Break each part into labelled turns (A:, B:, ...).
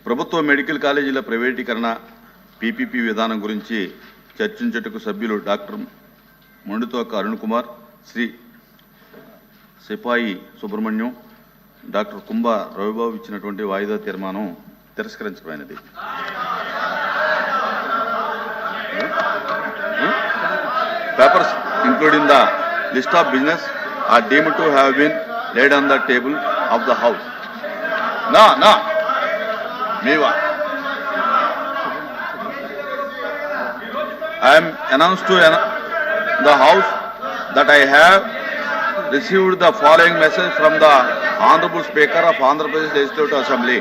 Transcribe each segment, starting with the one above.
A: ప్రభుత్వ మెడికల్ కాలేజీల ప్రైవేటీకరణ పీపీపీ విధానం గురించి చర్చించుటకు సభ్యులు డాక్టర్ మండుతోక అరుణ్ కుమార్, శ్రీ సిపాయి సుబ్రహ్మణ్యం, డాక్టర్ కుంభ రవిబాబు ఇచ్చినటువంటి వాయిదా తీర్మానం తిరస్కరించబడినది. Papers including the list of business are deemed to have been laid on the table of the house. No. Meva. I am announced to the house that I have received the following message from the Honorable Speaker of Andhra Pradesh Legislative Assembly.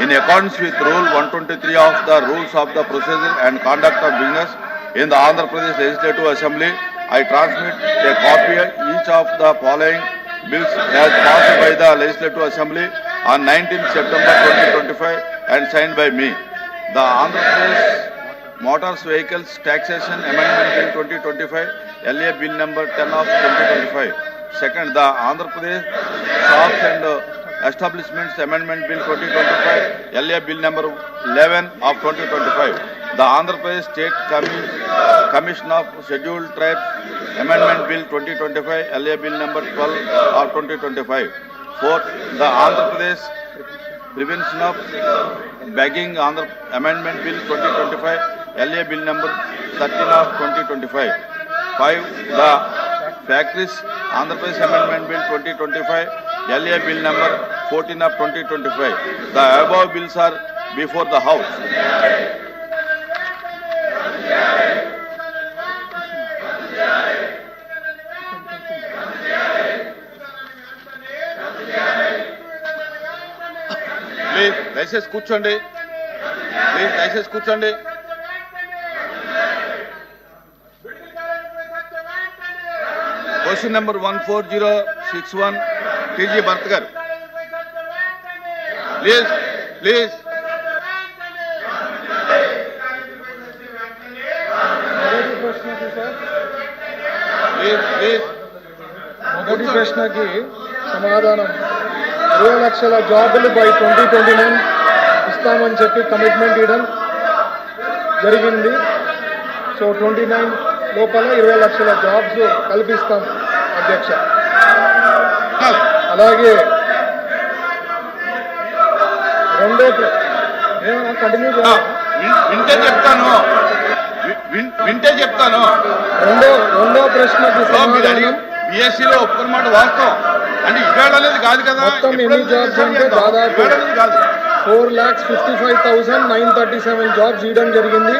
A: In accordance with Rule 123 of the Rules of the Procedure and Conduct of Business in the Andhra Pradesh Legislative Assembly, I transmit a copy each of the following bills as passed by the Legislative Assembly on 19th September 2025 and signed by me. The Andhra Pradesh Motors Vehicles Taxation Amendment Bill 2025, LA Bill number 10 of 2025. Second, the Andhra Pradesh Shops and Establishments Amendment Bill 2025, LA Bill number 11 of 2025. The Andhra Pradesh State Commission of Scheduled Tribes Amendment Bill 2025, LA Bill number 12 of 2025. Fourth, the Andhra Pradesh Prevention of Begging Amendment Bill 2025, LA Bill number 13 of 2025. 5, the Factories Andhra Pradesh Amendment Bill 2025, LA Bill number 14 of 2025. The above bills are before the House. Please, దయచేసి కూర్చోండి. Question number 14061, TG Bharat garu. Please.
B: మొదటి ప్రశ్నకి సమాధానం 20 లక్షల జాబులు by 2029 ఇస్తామని చెప్పి commitment ఇవ్వడం జరిగింది. సో 29 లోపల 20 లక్షల జాబ్స్ కల్పిస్తాం అధ్యక్ష. అలాగే కంటిన్యూ
A: వింటే చెప్తాను.
B: రెండో ప్రశ్నకి సమాధానం
A: బిఎస్సీలో ఒప్పుకున్న మాట వాస్తవం అంటే ఇవాళ అనేది కాదు కదా.
B: మొత్తం ఎన్ని జాబ్స్ అంటే దాదాపు 4,55,937 జాబ్స్ ఇవ్వడం జరిగింది.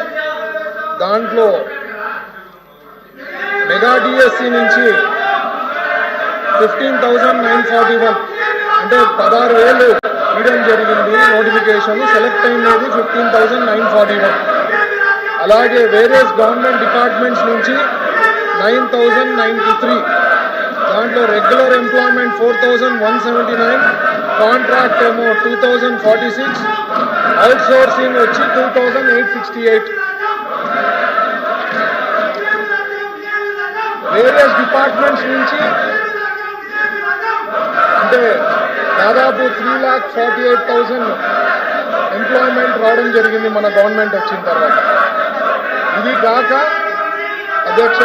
B: దాంట్లో మెగా డిఎస్సి నుంచి 15,941 అంటే 16,000 ఇవ్వడం జరిగింది నోటిఫికేషన్. సెలెక్ట్ అయినది 15,941. అలాగే వేరియస్ గవర్నమెంట్ డిపార్ట్మెంట్స్ నుంచి 9,093. దాంట్లో రెగ్యులర్ ఎంప్లాయ్మెంట్ 4,179, కాంట్రాక్ట్ ఏమో 2,046, అవుట్ సోర్సింగ్ వచ్చి 2,868. వేరియస్ డిపార్ట్మెంట్స్ నుంచి అంటే దాదాపు 3,48,000 ఎంప్లాయ్మెంట్ రావడం జరిగింది మన గవర్నమెంట్ వచ్చిన తర్వాత. ఇది కాక అధ్యక్ష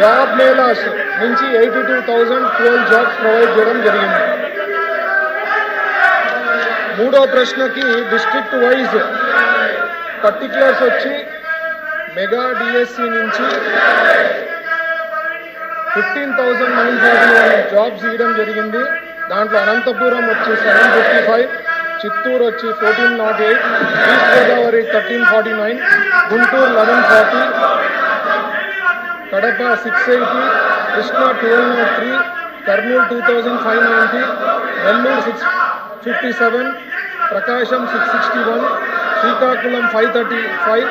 B: జాబ్ మేళాస్ నుంచి 82,012 జాబ్స్ ప్రొవైడ్ చేయడం జరిగింది. మూడో ప్రశ్నకి డిస్ట్రిక్ట్ వైజ్ పర్టిక్యులర్స్ వచ్చి మెగా డిఎస్సి నుంచి 15,941 జాబ్స్ ఇవ్వడం జరిగింది. దాంట్లో అనంతపురం వచ్చి 755, చిత్తూరు వచ్చి 1408, ఈస్ట్ గోదావరి 1349, గుంటూరు 1140, కడప 680, కృష్ణా 1203, కర్నూలు 2,590, నెల్లూరు 657, ప్రకాశం 661, శ్రీకాకుళం 535,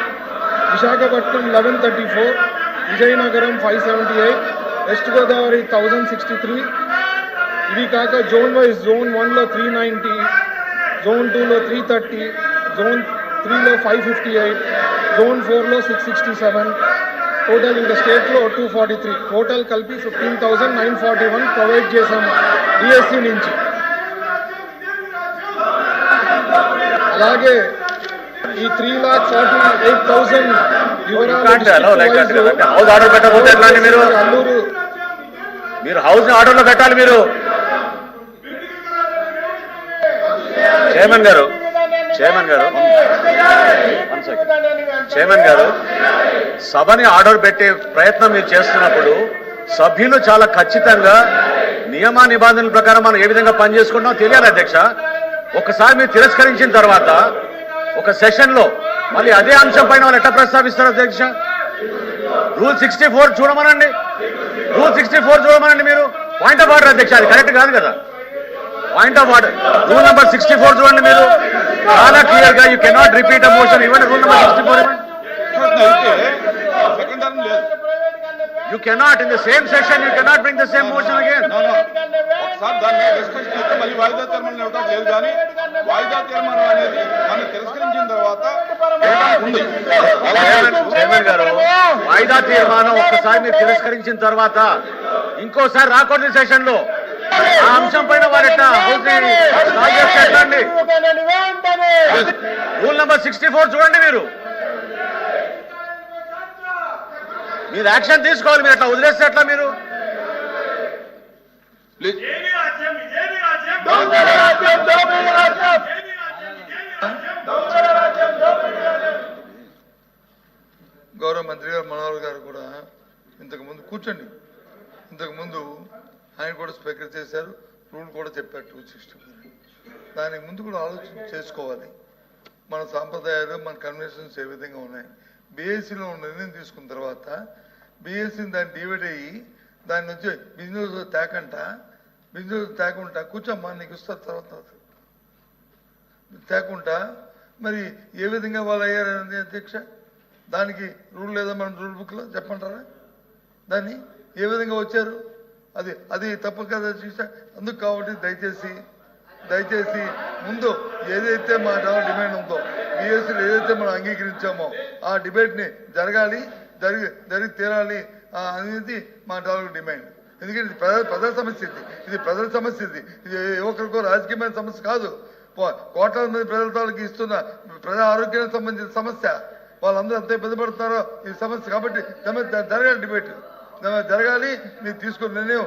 B: విశాఖపట్నం 1134, విజయనగరం 578, వెస్ట్ గోదావరి 1063. ఇవి కాక జోన్ వైజ్ జోన్ 1లో 390, జోన్ 2లో 330, జోన్ 3లో 558, జోన్ 4లో 667, టోటల్ ఇంకా స్టేట్లో 243. టోటల్ కలిపి 15,941 ప్రొవైడ్ చేశాము డిఎస్సి నుంచి. అలాగే ఈ 3,48,000
C: హౌస్ ఆర్డర్ పెట్టకపోతే ఎట్లా అండి మీరు?
B: అల్లూరు
C: మీరు హౌస్ ఆర్డర్లో పెట్టాలి. మీరు చైర్మన్ గారు సభని ఆర్డర్ పెట్టే ప్రయత్నం మీరు చేస్తున్నప్పుడు సభ్యులు చాలా ఖచ్చితంగా నియమ నిబంధనల ప్రకారం మనం ఏ విధంగా పనిచేసుకుంటామో తెలియాలి అధ్యక్ష. ఒకసారి మీరు తిరస్కరించిన తర్వాత ఒక సెషన్ లో మళ్ళీ అదే అంశం పైన వాళ్ళు ఎట్లా ప్రస్తావిస్తారు అధ్యక్ష? రూల్ 64 చూడమనండి. రూల్ 64 చూడమనండి. మీరు పాయింట్ ఆఫ్ ఆర్డర్ అధ్యక్ష, అది కరెక్ట్ కాదు కదా. Point of order rule number 64 చూడండి. మీరు చాలా క్లియర్ గా you cannot repeat a motion. ఇవ్వండి రూల్ నెంబర్ 64 ఇవ్వండి. You cannot in the same session, you cannot bring the same motion again.
A: ఒకసారి దాన్ని డిస్కస్ చేస్తే మళ్ళీ వాయిదా తీర్మానం ఇవ్వడం లేదు. కానీ వాయిదా తీర్మానం అనేది మనం తిరస్కరించిన తర్వాత ఉంది.
C: చైర్మన్ గారు, వాయిదా తీర్మానం ఒక్కసారి మీరు తిరస్కరించిన తర్వాత ఇంకోసారి రాకూడదు సెషన్ లో. ఆ అంశం పైన వారు ఎట్లా అండి? రూల్ నెంబర్ 64 చూడండి. మీరు యాక్షన్ తీసుకోవాలి. మీరు ఎట్లా వదిలేస్తే ఎట్లా? మీరు
D: గౌరవ మంత్రి గారు మనోహర్ గారు కూడా ఇంతకుముందు కూర్చోండి. ఇంతకుముందు ఆయన కూడా స్పీకర్ చేశారు, రూల్ కూడా చెప్పారు 264. దానికి ముందు కూడా ఆలోచన చేసుకోవాలి. మన సాంప్రదాయాలు, మన కన్వెన్షన్స్ ఏ విధంగా ఉన్నాయి. బీఎస్సీలో నిర్ణయం తీసుకున్న తర్వాత బీఎస్సీని దాన్ని డివైడ్ అయ్యి దాని నుంచి బిజినెస్ తేకుండా కూర్చోమ్మా నీకు ఇస్తారు తర్వాత తేకుండా మరి ఏ విధంగా వాళ్ళు అయ్యారని అధ్యక్ష, దానికి రూల్ లేదా మన రూల్ బుక్లో చెప్పంటారా? దాన్ని ఏ విధంగా వచ్చారు? అది తప్పు కదా అధ్యక్ష. అందుకు కాబట్టి దయచేసి ముందు ఏదైతే మా డిమాండ్ ఉందో, బీఎస్సీలో ఏదైతే మనం అంగీకరించామో ఆ డిబేట్ని జరిగి తీరాలి అనేది మా డిమాండ్. ఎందుకంటే ఇది ప్రజల సమస్య, ఇది ప్రజల సమస్య, ఇది యువకులకు రాజకీయమైన సమస్య కాదు. కోట్లాది మంది ప్రజల తాలూకు ఇస్తున్న ప్రజా ఆరోగ్యానికి సంబంధించిన సమస్య. వాళ్ళందరూ ఎంత ఇబ్బంది పడుతున్నారో ఈ సమస్య. కాబట్టి జరగాలి, డిబేట్ జరగాలి. మీరు తీసుకున్న నిర్ణయం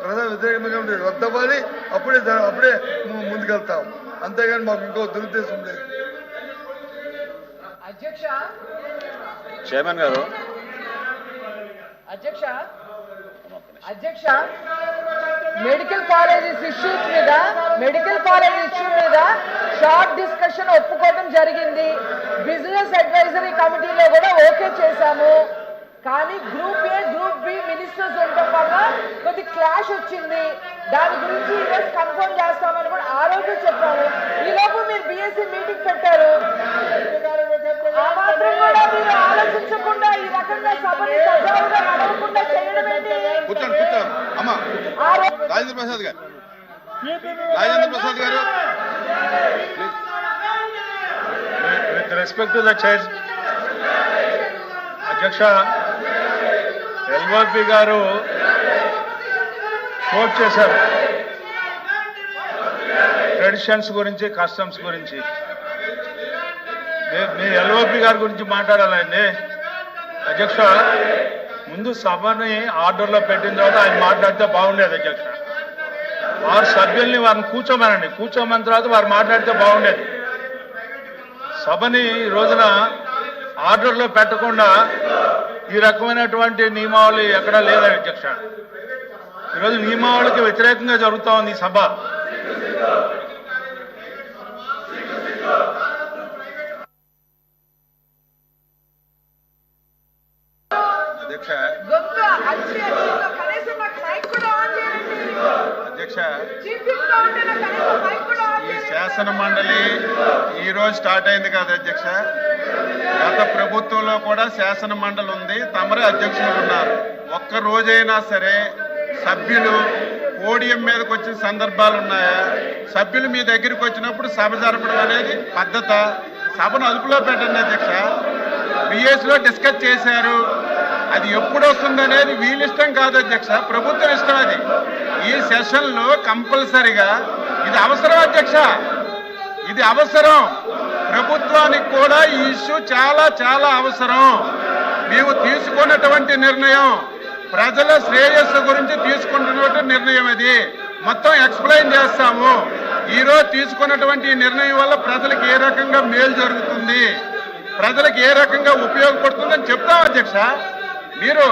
D: ప్రజా వ్యతిరేకంగా రద్దవ్వాలి. అప్పుడే ముందుకెళ్తాం. అంతేగాని మాకు ఇంకో దురుద్దేశం లేదు.
C: చైర్మన్ గారు,
E: అధ్యక్ష మెడికల్ కాలేజెస్ ఇష్యూ మీద షార్ట్ డిస్కషన్ ఒప్పుకోవడం జరిగింది. బిజినెస్ అడ్వైజరీ కమిటీలో కూడా ఓకే చేశాము. కానీ group A, group B ministers ఉండటం వల్ల కొద్ది క్లాష్ వచ్చింది. దాని గురించి ఈరోజు కన్ఫర్మ్ చేస్తామని కూడా ఆ రోజు చెప్పాము. ఈలోపు మీరు బీఎస్సీ మీటింగ్ పెట్టారు. ఆ మాత్రం కూడా మీరు ఆలోచించకుండా ఈ రకంగా సభని సజావుగా నడవకుండా చేయడం ఏంటి?
A: కూర్చోండి అమ్మా. రాజేంద్ర ప్రసాద్ గారు
F: With respect to the chair, అధ్యక్ష, ఎల్ఓపి గారు కోట్ చేశారు ట్రెడిషన్స్ గురించి, కస్టమ్స్ గురించి. మీ ఎల్ఓపి గారి గురించి మాట్లాడాలండి అధ్యక్ష. ముందు సభని ఆర్డర్లో పెట్టిన తర్వాత ఆయన మాట్లాడితే బాగుండేది అధ్యక్ష. వారు సభ్యుల్ని వారిని కూర్చోమని తర్వాత వారు మాట్లాడితే బాగుండేది. సభని ఈ రోజున ఆర్డర్లో పెట్టకుండా ఈ రకమైనటువంటి నియమావళి ఎక్కడా లేదా అధ్యక్ష. ఈరోజు నియమావళికి వ్యతిరేకంగా జరుగుతూ ఉంది ఈ సభ.
A: అధ్యక్ష, ఈ శాసన మండలి ఈ రోజు స్టార్ట్ అయింది కదా అధ్యక్ష. గత ప్రభుత్వంలో కూడా శాసన మండలి ఉంది, తమరే అధ్యక్షులు ఉన్నారు. ఒక్క రోజైనా సరే సభ్యులు పోడియం మీదకి వచ్చిన సందర్భాలు ఉన్నాయా? సభ్యులు మీ దగ్గరికి వచ్చినప్పుడు సభ జరపడం అనేది పద్ధత. సభను అదుపులో పెట్టండి అధ్యక్ష. బిఎస్లో డిస్కస్ చేశారు, అది ఎప్పుడు వస్తుందనేది వీళ్ళ ఇష్టం కాదు అధ్యక్ష, ప్రభుత్వం ఇష్టం. అది ఈ సెషన్లో కంపల్సరిగా ఇది అవసరం అధ్యక్ష, ఇది అవసరం.
F: ప్రభుత్వానికి కూడా ఈ ఇష్యూ చాలా చాలా అవసరం. మేము తీసుకున్నటువంటి నిర్ణయం ప్రజల శ్రేయస్సు గురించి తీసుకుంటున్నటువంటి నిర్ణయం. అది మొత్తం ఎక్స్ప్లెయిన్ చేస్తాము. ఈ రోజు తీసుకున్నటువంటి ఈ నిర్ణయం వల్ల ప్రజలకు ఏ రకంగా మేలు జరుగుతుంది, ప్రజలకు ఏ రకంగా ఉపయోగపడుతుందని చెప్తాం అధ్యక్ష. మీరు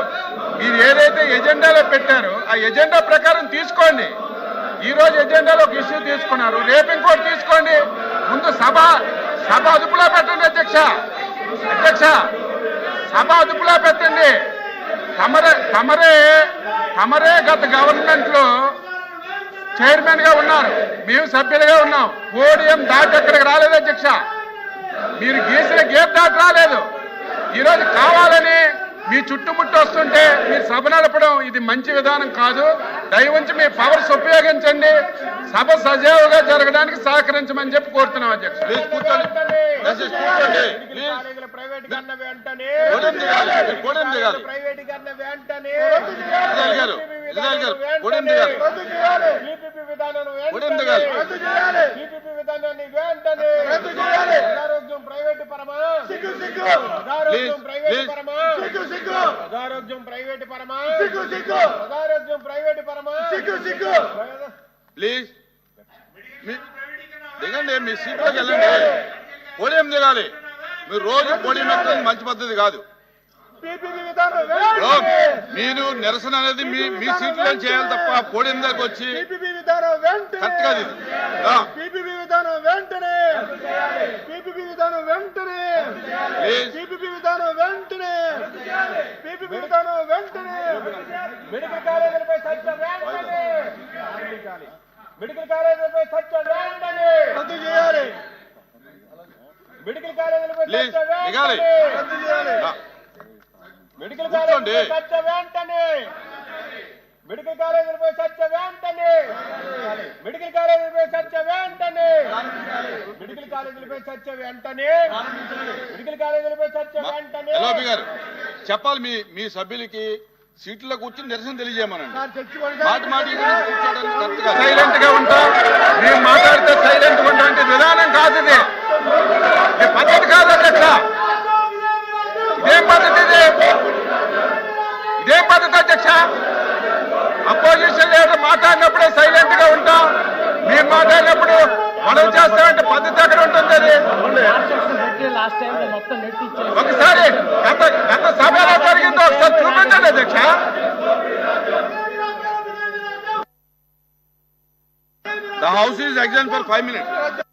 F: ఏదైతే ఎజెండాలో పెట్టారో ఆ ఎజెండా ప్రకారం తీసుకోండి. ఈ రోజు ఎజెండాలో ఒక ఇష్యూ తీసుకున్నారు, రేపు ఇంకోటి తీసుకోండి. ముందు సభ అదుపులో పెట్టండి అధ్యక్ష. సభ అదుపులో పెట్టండి. తమరే గత గవర్నమెంట్ లో చైర్మన్ గా ఉన్నారు, మేము సభ్యులుగా ఉన్నాం. పోడియం దాటి అక్కడికి రాలేదు అధ్యక్ష. మీరు గీసిన గేట్ దాటి రాలేదు. ఈరోజు కావాలని మీ చుట్టుముట్టు వస్తుంటే మీరు సభ నడపడం ఇది మంచి విధానం కాదు. దయవుంచి మీ పవర్స్ ఉపయోగించండి. సభ సజావుగా జరగడానికి సహకరించమని చెప్పి కోరుతున్నాం అధ్యక్ష.
A: ప్లీజ్ కూర్చోండి. దయచేసి కూర్చోండి.
B: ప్రజారోగ్యం ప్రైవేటు పరమా, ప్రజారోగ్యం ప్రైవేటు పరమా.
A: ప్లీజ్ దిగండి, మీ సీట్లోకి వెళ్ళండి. పోడియం దిగాలి. మీరు రోజు పోడియం ఎక్కడం మంచి పద్ధతి కాదు. మీరు నిరసన అనేది మీ సీట్లో చేయాలి తప్ప పోడియం దగ్గరకు వచ్చి కరెక్ట్ కాదు ఇది.
B: మెడికల్ కాలేజీలపై చర్చ వెంటనే, మెడికల్ కాలేజీలపై చర్చ వెంటనే రద్దు చేయాలి. మెడికల్ కాలేజీలపై చర్చ వెంటనే రద్దు చేయాలి. మెడికల్ కాలేజీలపై చర్చ వెంటనే, మెడికల్ కాలేజీలపై చర్చ వెంటనే, మెడికల్ కాలేజీలపై చర్చ వెంటనే, మెడికల్ కాలేజీలపై చర్చ వెంటనే, మెడికల్ కాలేజీలపై చర్చ వెంటనే.
A: ఎల్ఓపి గారు చెప్పాలి మీ సభ్యులకి సీట్లో కూర్చొని నిరసన తెలియజేయమనండి. మాటి
F: సైలెంట్ గా ఉంటాం. మేము మాట్లాడితే సైలెంట్ గా ఉండే విధానం కాదు ఇది. పద్ధతి కాదు అధ్యక్ష. ఇదేం పద్ధతి ఇదేం పద్ధతి అధ్యక్ష? అపోజిషన్ లీడర్ మాట్లాడినప్పుడే సైలెంట్ గా ఉంటాం. మేము మాట్లాడినప్పుడు మనం చేస్తామంటే పద్ధతి ఎక్కడ ఉంటుంది? అది ఒకసారి గత సభ ఎలా జరిగిందో ఒకసారి చూపించండి అధ్యక్ష.
A: The house is adjourned for 5 minutes.